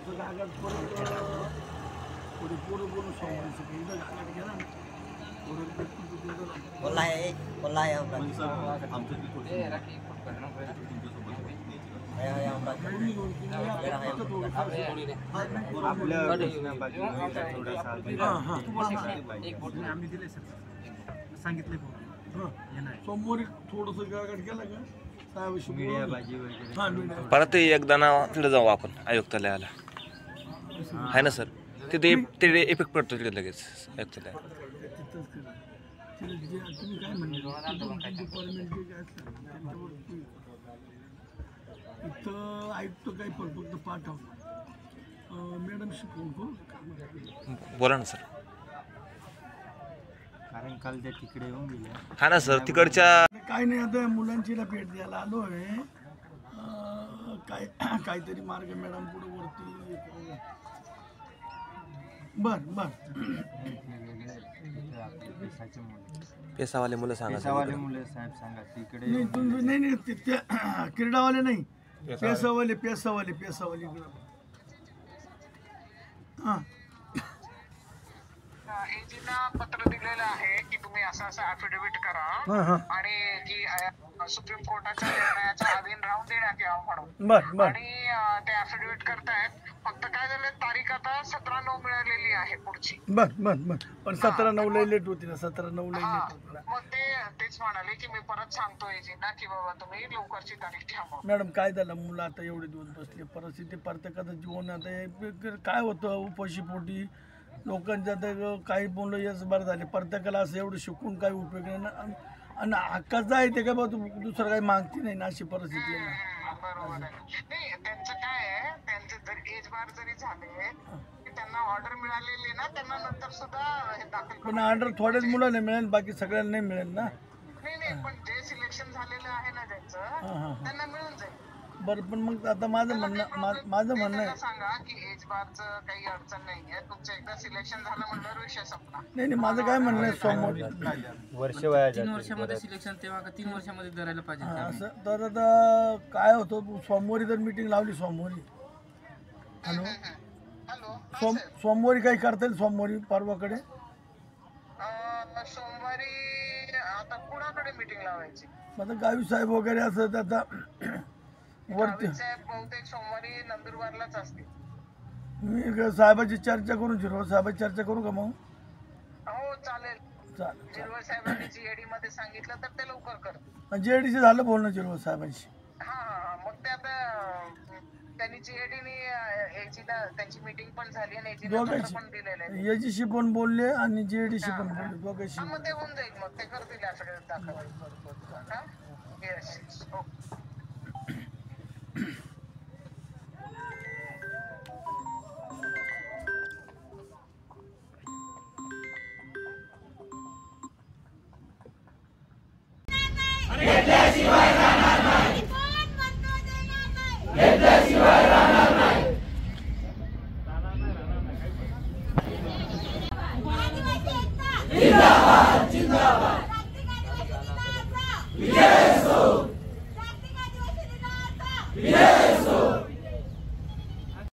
थोडंसं कागद परत थोडी पोरं बोलून सोमवारीचं एकदा कागद घ्या ना बोला आहे आम्ही दिले सर सांगितले सोमवारी थोडंसं कागद केलं का परत एकदा ना तिकडे जाऊ आपण आयुक्तालयाला आहे ना सर तिथे इफेक्ट पडतो तिकडे लगेच आयुक्तालयात इथं आयुक्त काही फक्त पाठव मॅडमशी फोन करू बोला ना सर कारण काल त्या तिकडे येऊन गेल्या हा ना सर तिकडच्या काय नाही आता मुलांचीला भेट द्यायला आलो आहे काय काहीतरी मार्ग मॅडम पुढे वरती बर पेसावाले मुलं सांगा पेशावाले मुले साहेब सांगा तिकडे नाही तुम्ही नाही ते क्रीडावाले नाही पेसावाले हां एजीना पत्र दिलेलं आहे की तुम्ही असं ऍफिडेव्हिट करा आणि की सुप्रीम कोर्टाच्या निर्णयाच्या अधीन राहून देण्यात यावं म्हणून आणि ते ऍफिडेव्हिट करतायत. फक्त काय झालं तारीख आता 17/9 मिळालेली आहे पुढची. बर पण 17/9 लई लेट होती ना 17/9 लई लेट होती. मग तेच म्हणाले की मी परत सांगतो एजीना की बाबा तुम्ही लवकरची तारीख ठेवा. मॅडम काय झालं मुलं आता एवढे दिवस बसले परिस्थिती प्रत्येकाचं जीवन आता काय होतं उपाशी पोटी लोकांच्या आता काही मुलं यश बरं झाले प्रत्येकाला असं एवढं शिकून काही उपयोग नाही ना आणि हक्काचं आहे ते काय बा दुसरं काही मागती नाही ना अशी परिस्थिती आहे ना. बरोबर आहे. नाही त्यांचं काय आहे त्यांचे जर एज बार जरी झाले की त्यांना ऑर्डर मिळालेली ना त्यांना नंतर सुद्धा हे दाखल पण ऑर्डर थोड्याच मुलांना मिळेल बाकी सगळ्यांना नाही मिळेल ना. नाही पण जे सिलेक्शन झालेलं आहे ना ज्यांचं त्यांना मिळून जाईल. बरं पण मग आता माझं म्हणणं आहे सांगा की एज बारचं काही अडचण नाहीये तुमचं एकदा सिलेक्शन झालं म्हणल्यावर विषय संपला. नाही माझं काय म्हणणं आहे सोमवारी वर्ष वया 3 वर्षामध्ये सिलेक्शन तेव्हा का 3 वर्षामध्ये धरायला पाहिजे असं तर आता काय होतं सोमवारी जर मीटिंग लावली सोमवारी हॅलो सोमवारी काही करता येईल सोमवारी परवाकडे सोमवारी आता कुणाकडे मीटिंग लावायची आता गावी साहेब वगैरे असं आता वरती साहेब बहुतेक सोमवारी नंदुरबारलाच असतील. मी साहेबाची चर्चा करून शिरवळ साहेबाची चर्चा करू का मग? हो चालेल. शिरवळ साहेबांनी जीएडी मध्ये सांगितलं तर ते लवकर करतील. जीएडीशी झालं बोलणं शिरवळ साहेबांशी. हा मग ते आता त्यांनी जीएडीने एजीला त्यांची मीटिंग पण झाली आणि एजीला पण दिलेलं आहे. एजीशी पण बोलले आणि जीएडीशी पण बोलले दोघांशी. मग ते होऊन जाईल मग ते करतील ऍफिडेव्हिट दाखल. Yes okay. घेतल्याशिवाय राहणार नाही.